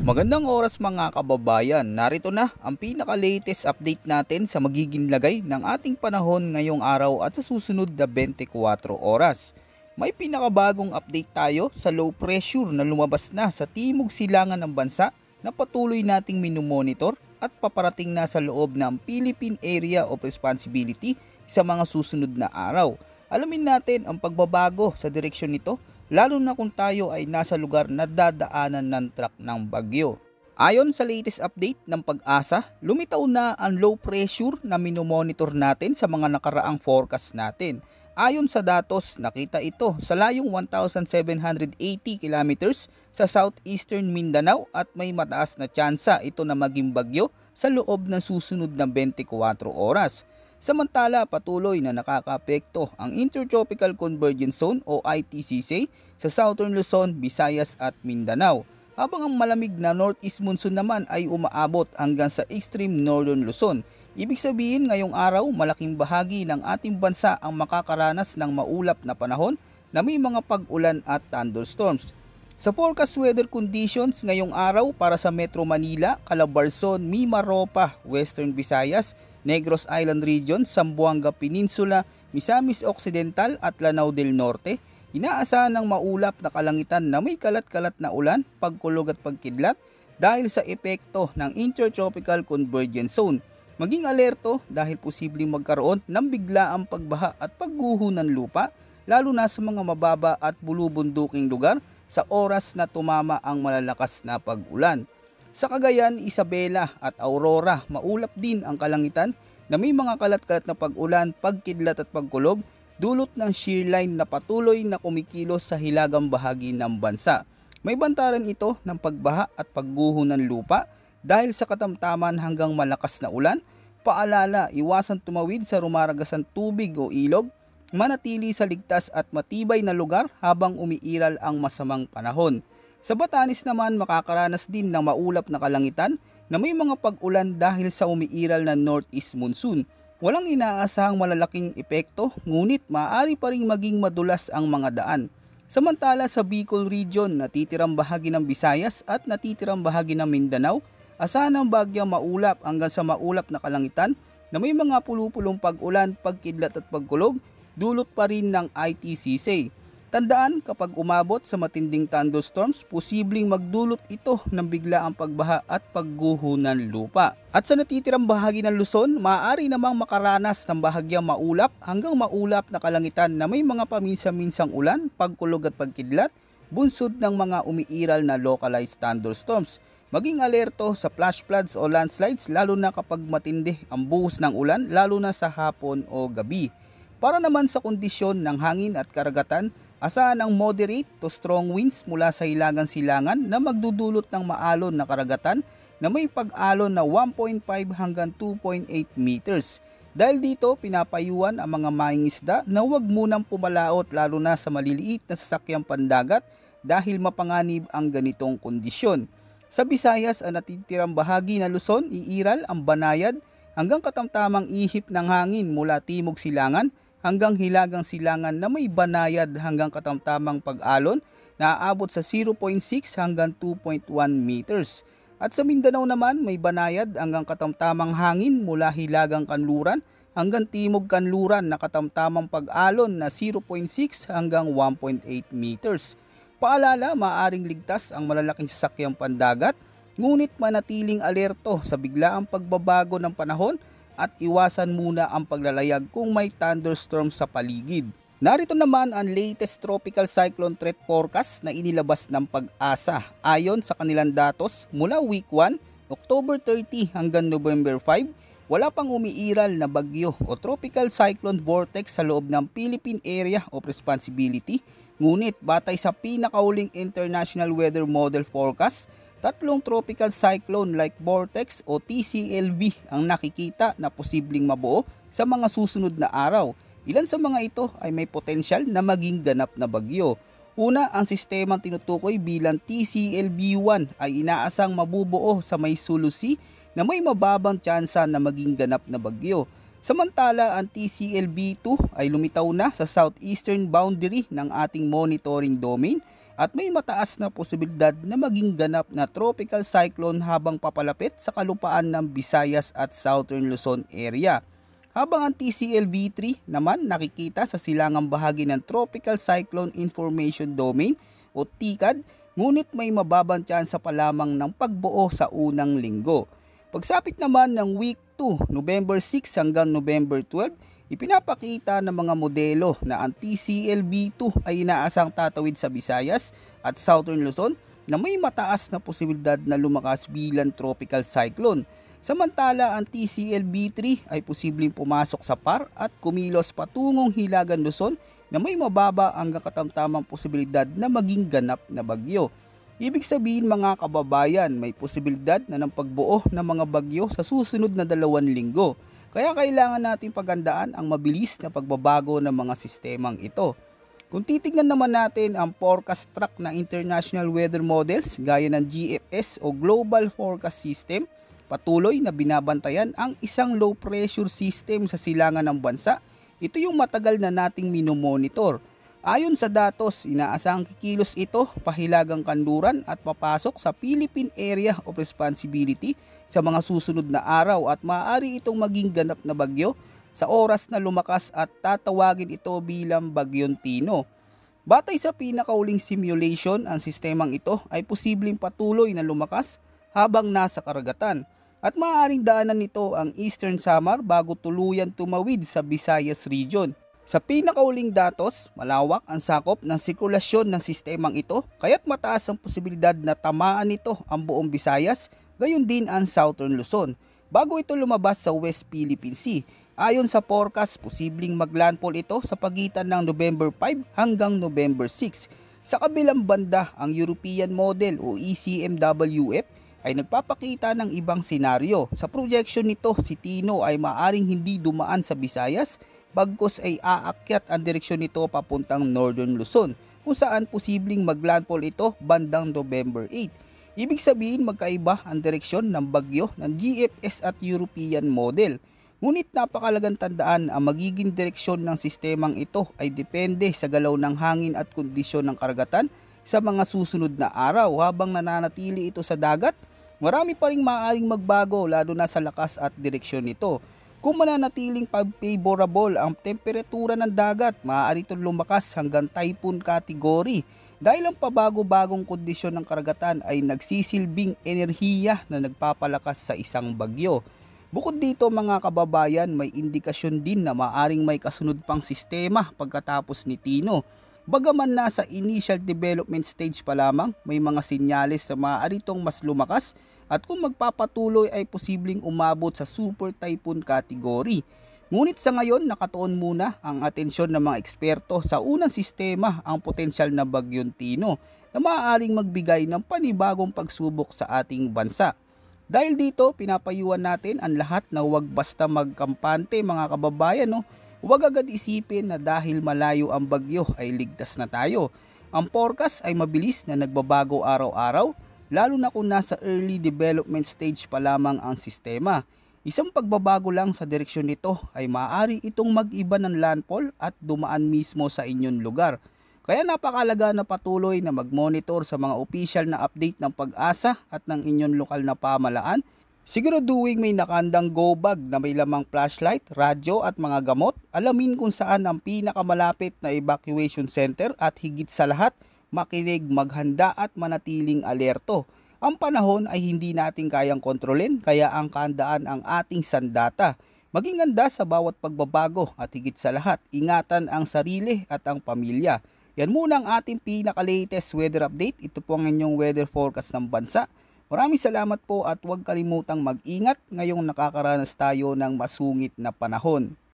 Magandang oras mga kababayan, narito na ang pinaka-latest update natin sa magiging lagay ng ating panahon ngayong araw at sa susunod na 24 oras. May pinakabagong update tayo sa low pressure na lumabas na sa timog silangan ng bansa na patuloy nating minomonitor at paparating na sa loob ng Philippine Area of Responsibility sa mga susunod na araw. Alamin natin ang pagbabago sa direksyon nito, lalo na kung tayo ay nasa lugar na dadaanan ng track ng bagyo. Ayon sa latest update ng Pag-asa, lumitaw na ang low pressure na minomonitor natin sa mga nakaraang forecast natin. Ayon sa datos, nakita ito sa layong 1,780 kilometers sa southeastern Mindanao at may mataas na tsansa ito na maging bagyo sa loob ng susunod na 24 oras. Samantala, patuloy na nakakaapekto ang Intertropical Convergence Zone o ITCZ sa Southern Luzon, Visayas at Mindanao, habang ang malamig na northeast monsoon naman ay umaabot hanggang sa extreme northern Luzon. Ibig sabihin, ngayong araw, malaking bahagi ng ating bansa ang makakaranas ng maulap na panahon na may mga pag-ulan at thunderstorms. Sa forecast weather conditions ngayong araw para sa Metro Manila, Calabarzon, Mimaropa, Western Visayas, Negros Island Region, Zamboanga Peninsula, Misamis Occidental at Lanao del Norte, inaasahan ng maulap na kalangitan na may kalat-kalat na ulan, pagkulog at pagkidlat dahil sa epekto ng Intertropical Convergence Zone. Maging alerto dahil posibleng magkaroon ng biglaang pagbaha at pagguho ng lupa, lalo na sa mga mababa at bulubunduking lugar sa oras na tumama ang malalakas na pag-ulan. Sa Cagayan, Isabela at Aurora, maulap din ang kalangitan na may mga kalat-kalat na pag-ulan, pagkidlat at pagkulog, dulot ng shear line na patuloy na kumikilos sa hilagang bahagi ng bansa. May bantaran ito ng pagbaha at pagguho ng lupa dahil sa katamtaman hanggang malakas na ulan. Paalala, iwasan tumawid sa rumaragasang tubig o ilog, manatili sa ligtas at matibay na lugar habang umiiral ang masamang panahon. Sa Batanes naman, makakaranas din ng maulap na kalangitan na may mga pag-ulan dahil sa umiiral na northeast monsoon. Walang inaasahang malalaking epekto, ngunit maaari pa ring maging madulas ang mga daan. Samantala sa Bicol Region, natitirang bahagi ng Visayas at natitirang bahagi ng Mindanao, asahan ang bagyang maulap hanggang sa maulap na kalangitan na may mga pulupulong pag-ulan, pagkidlat at pagkulog, dulot pa rin ng ITCZ. Tandaan, kapag umabot sa matinding thunderstorms, posibleng magdulot ito ng biglaang pagbaha at pagguho ng lupa. At sa natitirang bahagi ng Luzon, maaari namang makaranas ng bahagyang maulap hanggang maulap na kalangitan na may mga paminsan-minsang ulan, pagkulog at pagkidlat, bunsod ng mga umiiral na localized thunderstorms. Maging alerto sa flash floods o landslides lalo na kapag matindi ang buhos ng ulan, lalo na sa hapon o gabi. Para naman sa kondisyon ng hangin at karagatan, asahan ang moderate to strong winds mula sa hilagang silangan na magdudulot ng maalon na karagatan na may pag-alon na 1.5 hanggang 2.8 meters. Dahil dito, pinapayuhan ang mga mangingisda na huwag munang pumalaot lalo na sa maliliit na sasakyang pandagat dahil mapanganib ang ganitong kondisyon. Sa Visayas, ang natitirang bahagi ng Luzon, iiral ang banayad hanggang katamtamang ihip ng hangin mula timog silangan hanggang hilagang silangan na may banayad hanggang katamtamang pag-alon na aabot sa 0.6 hanggang 2.1 meters. At sa Mindanao naman, may banayad hanggang katamtamang hangin mula hilagang kanluran hanggang timog kanluran na katamtamang pag-alon na 0.6 hanggang 1.8 meters. Paalala, maaaring ligtas ang malalaking sasakyang pandagat, ngunit manatiling alerto sa biglaang pagbabago ng panahon at iwasan muna ang paglalayag kung may thunderstorm sa paligid. Narito naman ang latest tropical cyclone threat forecast na inilabas ng Pag-asa. Ayon sa kanilang datos, mula week 1, October 30 hanggang November 5, wala pang umiiral na bagyo o tropical cyclone vortex sa loob ng Philippine Area of Responsibility. Ngunit batay sa pinakauling International Weather Model Forecast, tatlong tropical cyclone like vortex o TCLV ang nakikita na posibleng mabuo sa mga susunod na araw. Ilan sa mga ito ay may potensyal na maging ganap na bagyo. Una, ang sistemang tinutukoy bilang TCLV1 ay inaasang mabubuo sa may Sulu Sea na may mababang tsansa na maging ganap na bagyo. Samantala, ang TCLV2 ay lumitaw na sa southeastern boundary ng ating monitoring domain at may mataas na posibilidad na maging ganap na tropical cyclone habang papalapit sa kalupaan ng Visayas at Southern Luzon area. Habang ang TCLV3 naman nakikita sa silangang bahagi ng Tropical Cyclone Information Domain o TCAD, ngunit may mababang tsansa pa lamang ng pagbuo sa unang linggo. Pagsapit naman ng week 2, November 6 hanggang November 12, ipinapakita ng mga modelo na ang TCLV2 ay inaasang tatawid sa Visayas at Southern Luzon na may mataas na posibilidad na lumakas bilang tropical cyclone. Samantala, ang TCLV3 ay posibleng pumasok sa PAR at kumilos patungong Hilagan Luzon na may mababa hanggang katamtamang posibilidad na maging ganap na bagyo. Ibig sabihin mga kababayan, may posibilidad na ng pagbuo ng mga bagyo sa susunod na 2 linggo. Kaya kailangan natin paghandaan ang mabilis na pagbabago ng mga sistemang ito. Kung titignan naman natin ang forecast track ng international weather models gaya ng GFS o Global Forecast System, patuloy na binabantayan ang isang low pressure system sa silangan ng bansa. Ito yung matagal na nating minomonitor. Ayon sa datos, inaasahang kikilos ito pahilagang kanluran at papasok sa Philippine Area of Responsibility sa mga susunod na araw at maaari itong maging ganap na bagyo sa oras na lumakas at tatawagin ito bilang Bagyong Tino. Batay sa pinakauling simulation, ang sistemang ito ay posibleng patuloy na lumakas habang nasa karagatan at maaaring daanan nito ang Eastern Samar bago tuluyan tumawid sa Visayas region. Sa pinakauling datos, malawak ang sakop ng sirkulasyon ng sistemang ito kaya't mataas ang posibilidad na tamaan nito ang buong Visayas, gayon din ang Southern Luzon, bago ito lumabas sa West Philippine Sea. Ayon sa forecast, posibleng maglandfall ito sa pagitan ng November 5 hanggang November 6. Sa kabilang banda, ang European Model o ECMWF ay nagpapakita ng ibang senaryo. Sa projection nito, si Tino ay maaring hindi dumaan sa Visayas, bagkus ay aakyat ang direksyon nito papuntang Northern Luzon, kung saan posibleng maglandfall ito bandang November 8. Ibig sabihin magkaiba ang direksyon ng bagyo ng GFS at European Model. Ngunit napakalagang tandaan ang magiging direksyon ng sistemang ito ay depende sa galaw ng hangin at kondisyon ng karagatan sa mga susunod na araw. Habang nananatili ito sa dagat, marami pa ring maaaring magbago lalo na sa lakas at direksyon nito. Kung mananatiling favorable ang temperatura ng dagat, maaari itong lumakas hanggang typhoon category dahil ang pabago-bagong kondisyon ng karagatan ay nagsisilbing enerhiya na nagpapalakas sa isang bagyo. Bukod dito mga kababayan, may indikasyon din na maaaring may kasunod pang sistema pagkatapos ni Tino. Bagaman nasa initial development stage pa lamang, may mga senyales na maaari itong mas lumakas at kung magpapatuloy ay posibleng umabot sa super typhoon category. Ngunit sa ngayon nakatuon muna ang atensyon ng mga eksperto sa unang sistema, ang potensyal na Bagyong Tino na maaaring magbigay ng panibagong pagsubok sa ating bansa. Dahil dito pinapayuhan natin ang lahat na huwag basta magkampante mga kababayan. Huwag agad isipin na dahil malayo ang bagyo ay ligtas na tayo. Ang forecast ay mabilis na nagbabago araw-araw, lalo na kung nasa early development stage pa lamang ang sistema. Isang pagbabago lang sa direksyon nito ay maaari itong mag-iba ng landfall at dumaan mismo sa inyong lugar. Kaya napakalaga na patuloy na mag-monitor sa mga official na update ng Pag-asa at ng inyong lokal na pamahalaan. Siguraduhin may nakandang go bag na may lamang flashlight, radyo at mga gamot. Alamin kung saan ang pinakamalapit na evacuation center at higit sa lahat, makinig, maghanda at manatiling alerto. Ang panahon ay hindi natin kayang kontrolin kaya ang kahandaan ang ating sandata. Maging handa sa bawat pagbabago at higit sa lahat, ingatan ang sarili at ang pamilya. Yan muna ang ating pinaka-latest weather update. Ito po ang inyong weather forecast ng bansa. Maraming salamat po at huwag kalimutang mag-ingat ngayong nakakaranas tayo ng masungit na panahon.